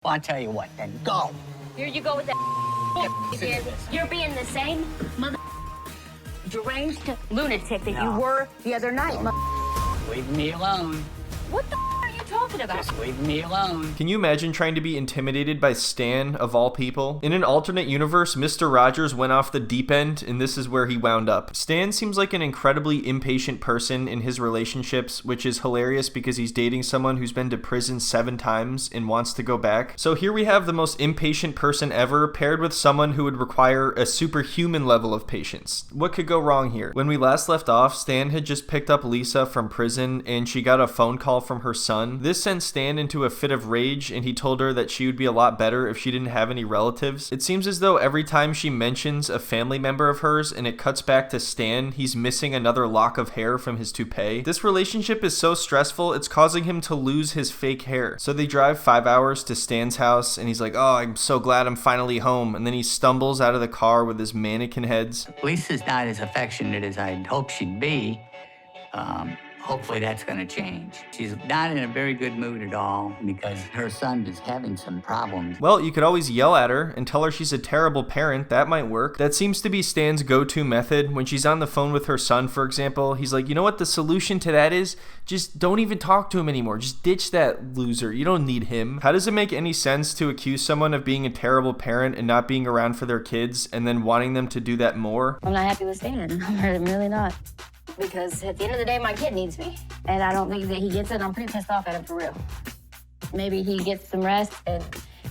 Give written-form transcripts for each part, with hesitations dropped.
Well, I'll tell you what, then go. Here you go with that again. You're being the same mother deranged lunatic that you were the other night. Leave me alone. What the are you talking about? Just leave me alone. Can you imagine trying to be intimidated by Stan, of all people? In an alternate universe, Mr. Rogers went off the deep end, and this is where he wound up. Stan seems like an incredibly impatient person in his relationships, which is hilarious because he's dating someone who's been to prison 7 times and wants to go back. So here we have the most impatient person ever, paired with someone who would require a superhuman level of patience. What could go wrong here? When we last left off, Stan had just picked up Lisa from prison, and she got a phone call from her son. This sent Stan into a fit of rage, and he told her that she would be a lot better if she didn't have any relatives. It seems as though every time she mentions a family member of hers and it cuts back to Stan, he's missing another lock of hair from his toupee. This relationship is so stressful, it's causing him to lose his fake hair. So they drive 5 hours to Stan's house, and he's like, oh, I'm so glad I'm finally home. And then he stumbles out of the car with his mannequin heads. Lisa's not as affectionate as I'd hoped she'd be. Hopefully that's gonna change. She's not in a very good mood at all because her son is having some problems. Well, you could always yell at her and tell her she's a terrible parent. That might work. That seems to be Stan's go-to method. When she's on the phone with her son, for example, he's like, you know what the solution to that is? Just don't even talk to him anymore. Just ditch that loser. You don't need him. How does it make any sense to accuse someone of being a terrible parent and not being around for their kids and then wanting them to do that more? I'm not happy with Stan. I'm really not. Because at the end of the day, my kid needs me. And I don't think that he gets it. I'm pretty pissed off at him for real. Maybe he gets some rest and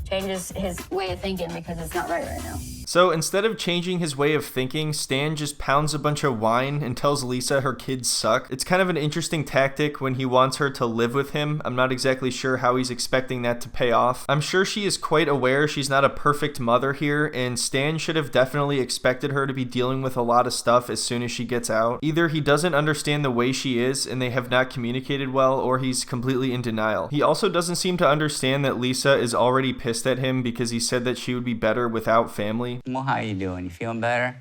changes his way of thinking because it's not right now. So instead of changing his way of thinking, Stan just pounds a bunch of wine and tells Lisa her kids suck. It's kind of an interesting tactic when he wants her to live with him. I'm not exactly sure how he's expecting that to pay off. I'm sure she is quite aware she's not a perfect mother here, and Stan should have definitely expected her to be dealing with a lot of stuff as soon as she gets out. Either he doesn't understand the way she is and they have not communicated well, or he's completely in denial. He also doesn't seem to understand that Lisa is already pissed at him because he said that she would be better without family. Well, how you doing? You feeling better?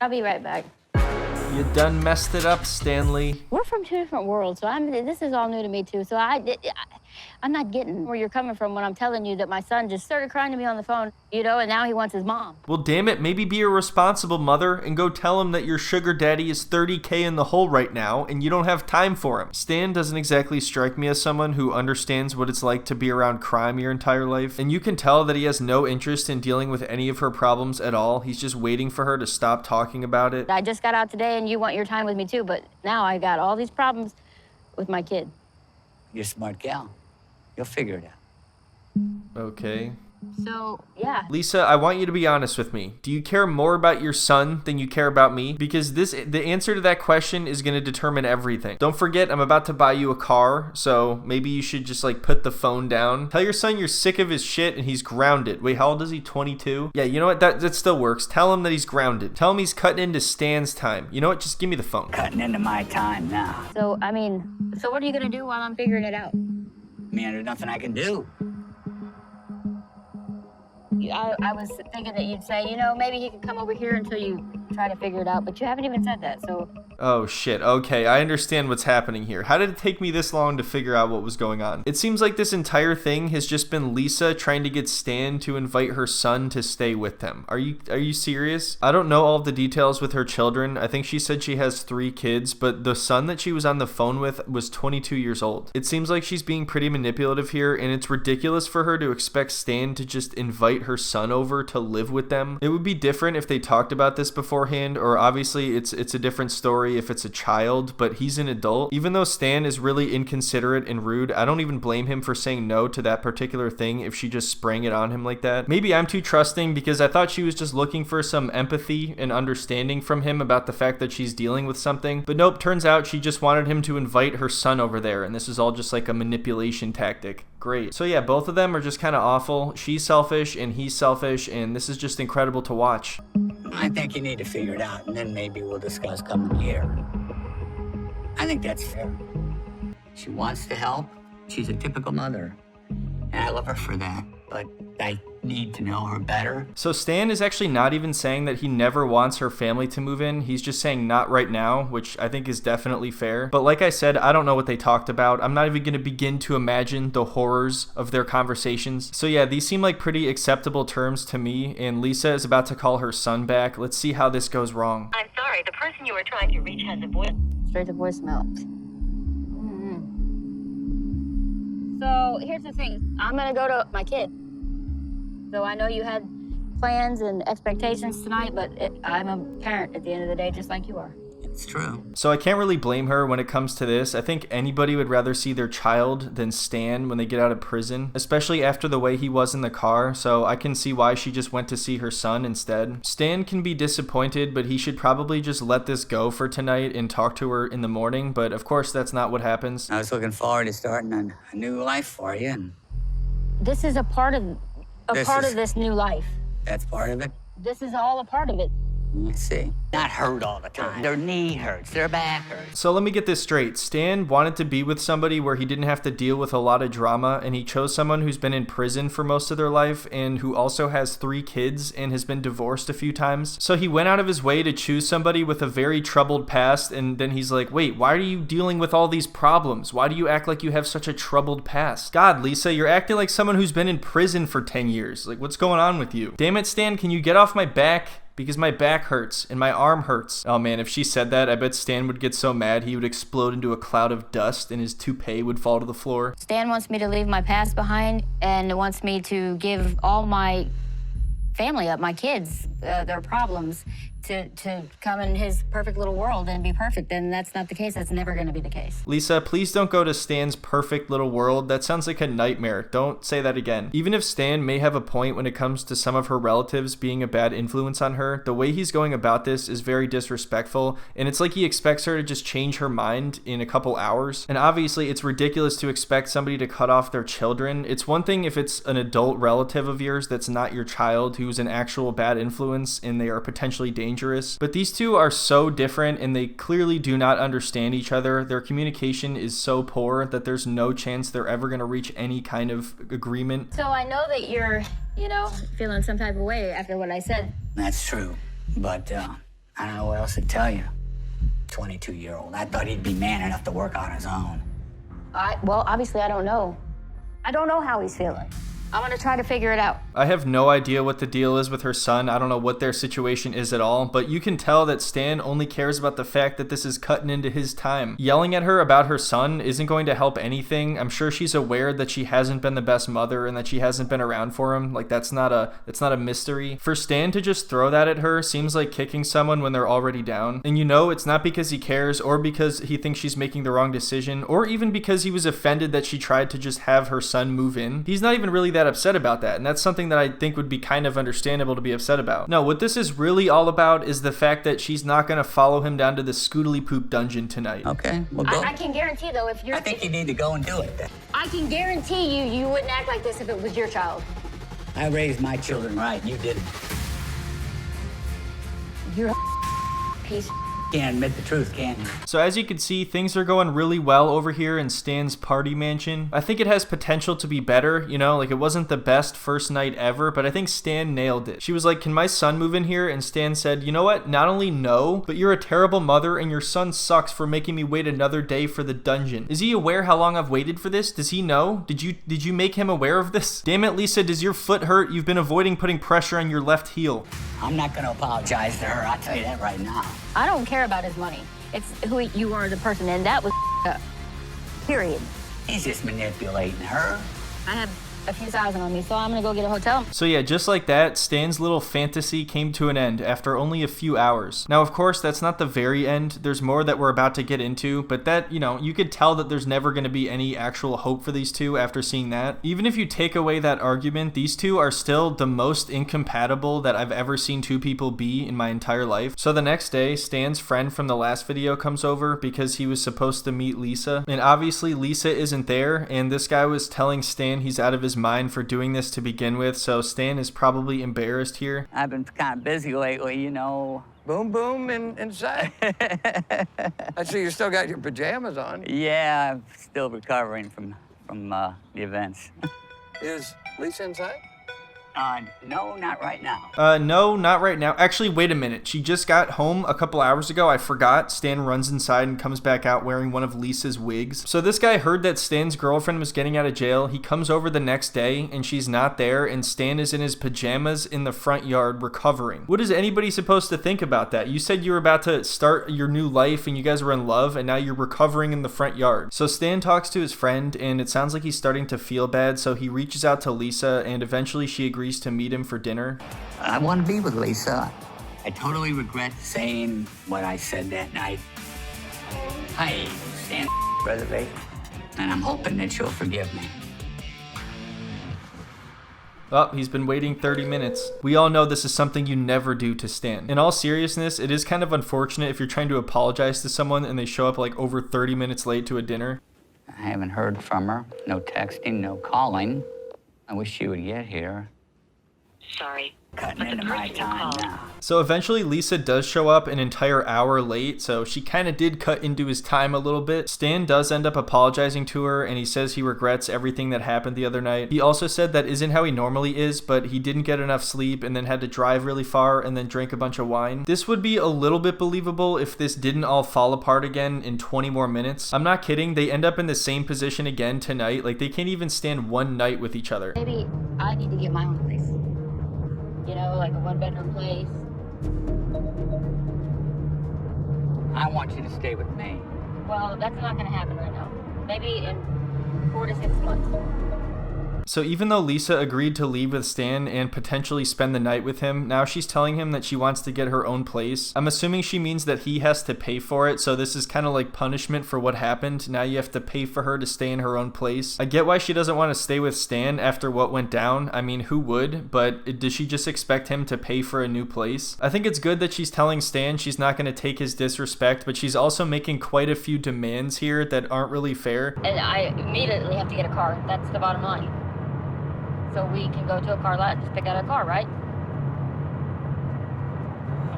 I'll be right back. You done messed it up, Stanley. We're from 2 different worlds, so this is all new to me too. So I'm not getting where you're coming from when I'm telling you that my son just started crying to me on the phone, and now he wants his mom. Well, damn it, maybe be a responsible mother and go tell him that your sugar daddy is $30K in the hole right now and you don't have time for him. Stan doesn't exactly strike me as someone who understands what it's like to be around crime your entire life, and you can tell that he has no interest in dealing with any of her problems at all. He's just waiting for her to stop talking about it. I just got out today and you want your time with me too, but now I got all these problems with my kid. You're a smart gal. You'll figure it out. Okay. So, yeah. Lisa, I want you to be honest with me. Do you care more about your son than you care about me? Because the answer to that question is going to determine everything. Don't forget, I'm about to buy you a car, so maybe you should just put the phone down. Tell your son you're sick of his shit and he's grounded. Wait, how old is he? 22? Yeah, you know what? That still works. Tell him that he's grounded. Tell him he's cutting into Stan's time. You know what? Just give me the phone. Cutting into my time now. So what are you going to do while I'm figuring it out? Man, there's nothing I can do. I was thinking that you'd say, maybe he could come over here until you try to figure it out, but you haven't even said that, so... Oh shit, okay, I understand what's happening here. How did it take me this long to figure out what was going on? It seems like this entire thing has just been Lisa trying to get Stan to invite her son to stay with them. Are you serious? I don't know all of the details with her children. I think she said she has 3 kids, but the son that she was on the phone with was 22 years old. It seems like she's being pretty manipulative here, and it's ridiculous for her to expect Stan to just invite her son over to live with them. It would be different if they talked about this beforehand, or obviously it's a different story if it's a child, but he's an adult. Even though Stan is really inconsiderate and rude, I don't even blame him for saying no to that particular thing if she just sprang it on him like that. Maybe I'm too trusting because I thought she was just looking for some empathy and understanding from him about the fact that she's dealing with something, but nope, turns out she just wanted him to invite her son over there, and this is all just a manipulation tactic. Great. So yeah, both of them are just kind of awful. She's selfish and he's selfish, and this is just incredible to watch. I think you need to figure it out, and then maybe we'll discuss coming here. I think that's fair. She wants to help. She's a typical mother. And I love her for that, but I need to know her better. So Stan is actually not even saying that he never wants her family to move in. He's just saying not right now, which I think is definitely fair. But like I said, I don't know what they talked about. I'm not even going to begin to imagine the horrors of their conversations. So yeah, these seem like pretty acceptable terms to me, and Lisa is about to call her son back. Let's see how this goes wrong. I'm sorry, the person you were trying to reach has a voice. Straight to voicemail. So here's the thing. I'm gonna go to my kid. So I know you had plans and expectations tonight, but I'm a parent at the end of the day, just like you are. It's true. So I can't really blame her when it comes to this. I think anybody would rather see their child than Stan when they get out of prison, especially after the way he was in the car, so I can see why she just went to see her son instead. Stan can be disappointed, but he should probably just let this go for tonight and talk to her in the morning, but of course that's not what happens. I was looking forward to starting a new life for you, and This is a part of this new life. that's part of it. This is all a part of it. Let's see. Not hurt all the time. Their knee hurts, their back hurts. So let me get this straight. Stan wanted to be with somebody where he didn't have to deal with a lot of drama, and he chose someone who's been in prison for most of their life and who also has 3 kids and has been divorced a few times. So he went out of his way to choose somebody with a very troubled past, and then he's like, wait, why are you dealing with all these problems? Why do you act like you have such a troubled past? God, Lisa, you're acting like someone who's been in prison for 10 years. Like, what's going on with you? Damn it, Stan, can you get off my back? Because my back hurts and my arm hurts. Oh man, if she said that, I bet Stan would get so mad he would explode into a cloud of dust and his toupee would fall to the floor. Stan wants me to leave my past behind and wants me to give all my family up, my kids, their problems, to come in his perfect little world and be perfect. And that's not the case. That's never going to be the case. Lisa, please don't go to Stan's perfect little world. That sounds like a nightmare. Don't say that again. Even if Stan may have a point when it comes to some of her relatives being a bad influence on her, the way he's going about this is very disrespectful, and it's like he expects her to just change her mind in a couple hours. And obviously, it's ridiculous to expect somebody to cut off their children. It's one thing if it's an adult relative of yours that's not your child who's an actual bad influence and they are potentially dangerous. But these two are so different and they clearly do not understand each other. Their communication is so poor that there's no chance they're ever going to reach any kind of agreement. So I know that you're, feeling some type of way after what I said. That's true, but I don't know what else to tell you. 22-year-old. I thought he'd be man enough to work on his own. Well, obviously I don't know. I don't know how he's feeling. I'm gonna try to figure it out. I have no idea what the deal is with her son. I don't know what their situation is at all, but you can tell that Stan only cares about the fact that this is cutting into his time. Yelling at her about her son isn't going to help anything. I'm sure she's aware that she hasn't been the best mother and that she hasn't been around for him. Like, that's not a mystery. For Stan to just throw that at her seems like kicking someone when they're already down. And it's not because he cares or because he thinks she's making the wrong decision or even because he was offended that she tried to just have her son move in. He's not even really that upset about that, and that's something that I think would be kind of understandable to be upset about. No, what this is really all about is the fact that she's not going to follow him down to the Scoodly Poop dungeon tonight. Okay, we'll go. I can guarantee, though, if you're... I think you need to go and do it then. I can guarantee you wouldn't act like this if it was your child. I raised my children right, you didn't. You're a piece of... Can't admit the truth, can you? So as you can see, things are going really well over here in Stan's party mansion. I think it has potential to be better, like it wasn't the best first night ever, but I think Stan nailed it. She was like, can my son move in here? And Stan said, you know what? Not only no, but you're a terrible mother and your son sucks for making me wait another day for the dungeon. Is he aware how long I've waited for this? Does he know? Did you make him aware of this? Damn it, Lisa, does your foot hurt? You've been avoiding putting pressure on your left heel. I'm not gonna apologize to her, I'll tell you that right now. I don't care about his money. It's who you are as a person, and that was up. Period. He's just manipulating her. I have a few thousand on me, so I'm gonna go get a hotel. So yeah, just like that, Stan's little fantasy came to an end after only a few hours. Now, of course, that's not the very end. There's more that we're about to get into, but that, you could tell that there's never going to be any actual hope for these two after seeing that. Even if you take away that argument, these two are still the most incompatible that I've ever seen two people be in my entire life. So the next day, Stan's friend from the last video comes over because he was supposed to meet Lisa, and obviously Lisa isn't there, and this guy was telling Stan he's out of his mind for doing this to begin with, so Stan is probably embarrassed here. I've been kind of busy lately, Boom, boom, inside. I see you still got your pajamas on. Yeah, I'm still recovering from the events. Is Lisa inside? No, not right now. No, not right now. Actually, wait a minute. She just got home a couple hours ago. I forgot. Stan runs inside and comes back out wearing one of Lisa's wigs. So this guy heard that Stan's girlfriend was getting out of jail. He comes over the next day and she's not there, and Stan is in his pajamas in the front yard recovering. What is anybody supposed to think about that? You said you were about to start your new life and you guys were in love, and now you're recovering in the front yard. So Stan talks to his friend and it sounds like he's starting to feel bad, so he reaches out to Lisa and eventually she agrees to meet him for dinner. I want to be with Lisa. I totally regret saying what I said that night. I stand reservation, and I'm hoping that you'll forgive me. Oh, he's been waiting 30 minutes. We all know this is something you never do to Stan. In all seriousness, it is kind of unfortunate if you're trying to apologize to someone and they show up like over 30 minutes late to a dinner. I haven't heard from her. No texting, no calling. I wish she would get here. Sorry. Cutting But the into my person you time called- now. So eventually Lisa does show up an entire hour late, so she kind of did cut into his time a little bit. Stan does end up apologizing to her, and he says he regrets everything that happened the other night. He also said that isn't how he normally is, but he didn't get enough sleep and then had to drive really far and then drink a bunch of wine. This would be a little bit believable if this didn't all fall apart again in 20 more minutes. I'm not kidding, they end up in the same position again tonight. Like, they can't even stand one night with each other. Maybe I need to get my own place. You know, like a one-bedroom place. I want you to stay with me. Well, that's not going to happen right now. Maybe in 4 to 6 months. So even though Lisa agreed to leave with Stan and potentially spend the night with him, now she's telling him that she wants to get her own place. I'm assuming she means that he has to pay for it, so this is kind of like punishment for what happened. Now you have to pay for her to stay in her own place. I get why she doesn't want to stay with Stan after what went down. I mean, who would? But does she just expect him to pay for a new place? I think it's good that she's telling Stan she's not going to take his disrespect, but she's also making quite a few demands here that aren't really fair. And I immediately have to get a car. That's the bottom line. So we can go to a car lot and just pick out a car, right?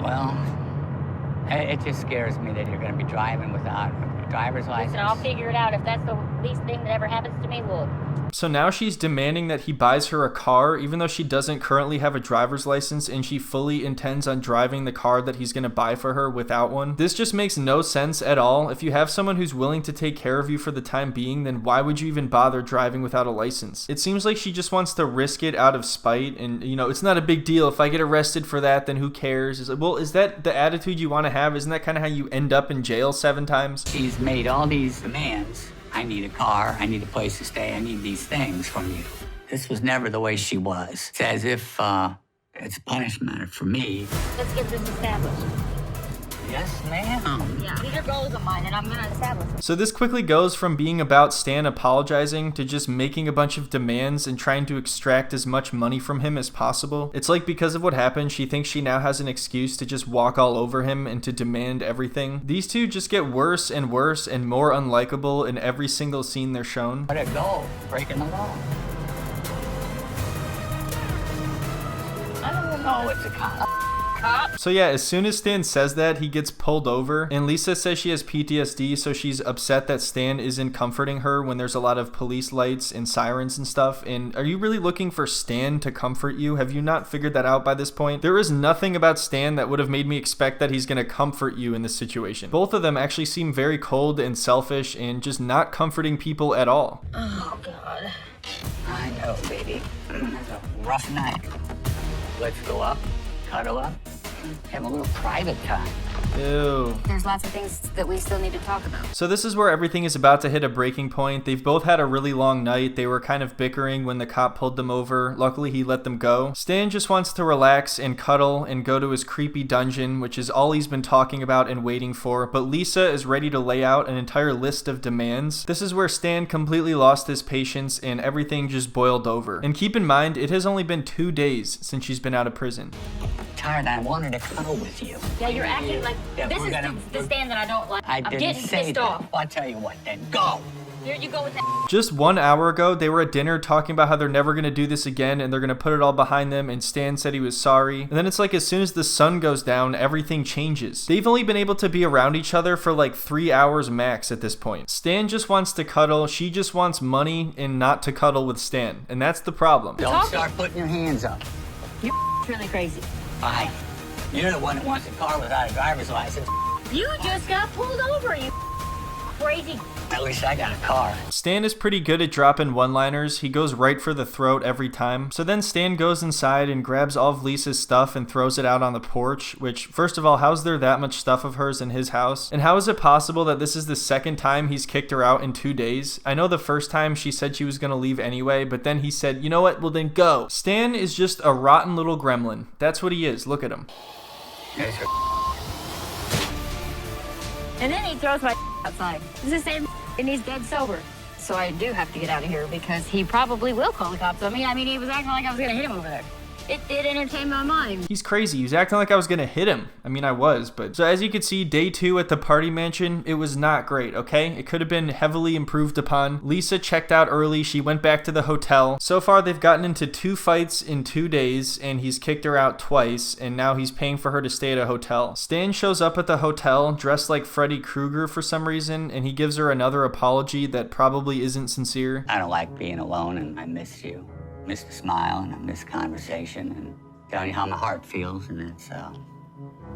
Well, it just scares me that you're going to be driving without a driver's license. Listen, I'll figure it out. If that's the least thing that ever happens to me, well, So now she's demanding that he buys her a car, even though she doesn't currently have a driver's license and she fully intends on driving the car that he's going to buy for her without one. This just makes no sense at all. If you have someone who's willing to take care of you for the time being, then why would you even bother driving without a license? It seems like she just wants to risk it out of spite, and you know, it's not a big deal. If I get arrested for that, then who cares? It's like, well, is that the attitude you want to have? Isn't that kind of how you end up in jail 7 times? She's made all these demands. I need a car, I need a place to stay, I need these things from you. This was never the way she was. It's as if it's a punishment for me. let's get this established. Yes, ma'am. Yeah, these are goals of mine, and I'm going to establish them. So this quickly goes from being about Stan apologizing to just making a bunch of demands and trying to extract as much money from him as possible. It's like because of what happened, she thinks she now has an excuse to just walk all over him and to demand everything. These two just get worse and worse and more unlikable in every single scene they're shown. Let it go, breaking the law. I don't Oh, it's a cop. So yeah, as soon as Stan says that, he gets pulled over, and Lisa says she has PTSD, so she's upset that Stan isn't comforting her when there's a lot of police lights and sirens and stuff. And are you really looking for Stan to comfort you? Have you not figured that out by this point? There is nothing about Stan that would have made me expect that he's gonna comfort you in this situation. Both of them actually seem very cold and selfish and just not comforting people at all. Oh, God. I know, baby. It's a rough night. Let's go up, cuddle up, have a little private time. Ew. There's lots of things that we still need to talk about. So this is where everything is about to hit a breaking point. They've both had a really long night. They were kind of bickering when the cop pulled them over. Luckily, he let them go. Stan just wants to relax and cuddle and go to his creepy dungeon, which is all he's been talking about and waiting for. But Lisa is ready to lay out an entire list of demands. This is where Stan completely lost his patience and everything just boiled over. And keep in mind, it has only been 2 days since she's been out of prison. Tired, I wanted to cuddle with you. Yeah, you're acting like Yeah, this we're is gonna- the stand that I don't like. I I'm didn't getting say pissed that. off. I'll tell you what then. Go. Where'd you go with that? Just 1 hour ago, they were at dinner talking about how they're never going to do this again and they're going to put it all behind them, and Stan said he was sorry. And then it's like as soon as the sun goes down, everything changes. They've only been able to be around each other for like 3 hours max at this point. Stan just wants to cuddle, she just wants money and not to cuddle with Stan. And that's the problem. Don't start putting your hands up. You're really crazy. Fine. You're the one that wants a car without a driver's license. You just got pulled over, you crazy. At least I got a car. Stan is pretty good at dropping one-liners. He goes right for the throat every time. So then Stan goes inside and grabs all of Lisa's stuff and throws it out on the porch, which, first of all, how's there that much stuff of hers in his house? And how is it possible that this is the second time he's kicked her out in 2 days? I know the first time she said she was going to leave anyway, but then he said, you know what, well then go. Stan is just a rotten little gremlin. That's what he is. Look at him. There's her. And then he throws my outside. It's the same, and he's dead sober. So I do have to get out of here because he probably will call the cops on me. I mean, he was acting like I was gonna hit him over there. It did entertain my mind. He's crazy. He was acting like I was going to hit him. I mean, I was, but... So as you can see, day 2 at the party mansion, it was not great, okay? It could have been heavily improved upon. Lisa checked out early. She went back to the hotel. So far, they've gotten into 2 fights in 2 days, and he's kicked her out twice, and now he's paying for her to stay at a hotel. Stan shows up at the hotel dressed like Freddy Krueger for some reason, and he gives her another apology that probably isn't sincere. I don't like being alone, and I miss you. Miss the smile, and I miss conversation, and telling you how my heart feels, and it's,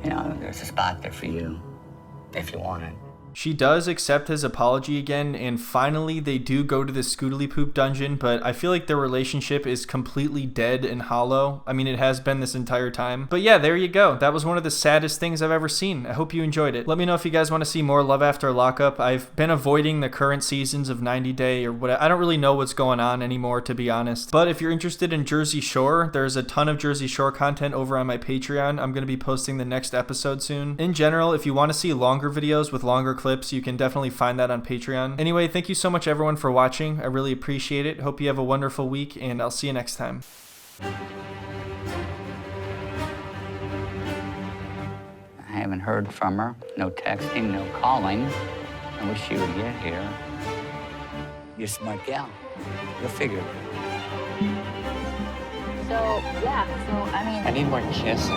you know, there's a spot there for you if you want it. She does accept his apology again, and finally they do go to the Scoodly Poop dungeon, but I feel like their relationship is completely dead and hollow. I mean, it has been this entire time. But yeah, there you go. That was one of the saddest things I've ever seen. I hope you enjoyed it. Let me know if you guys want to see more Love After Lockup. I've been avoiding the current seasons of 90 Day or whatever. I don't really know what's going on anymore, to be honest. But if you're interested in Jersey Shore, there's a ton of Jersey Shore content over on my Patreon. I'm going to be posting the next episode soon. In general, if you want to see longer videos with longer clips, you can definitely find that on Patreon. Anyway, thank you so much everyone for watching. I really appreciate it. Hope you have a wonderful week, and I'll see you next time. I haven't heard from her. No texting, no calling. I wish she would get here. You're a smart gal. You'll figure it. So, yeah, I mean... I need more kisses.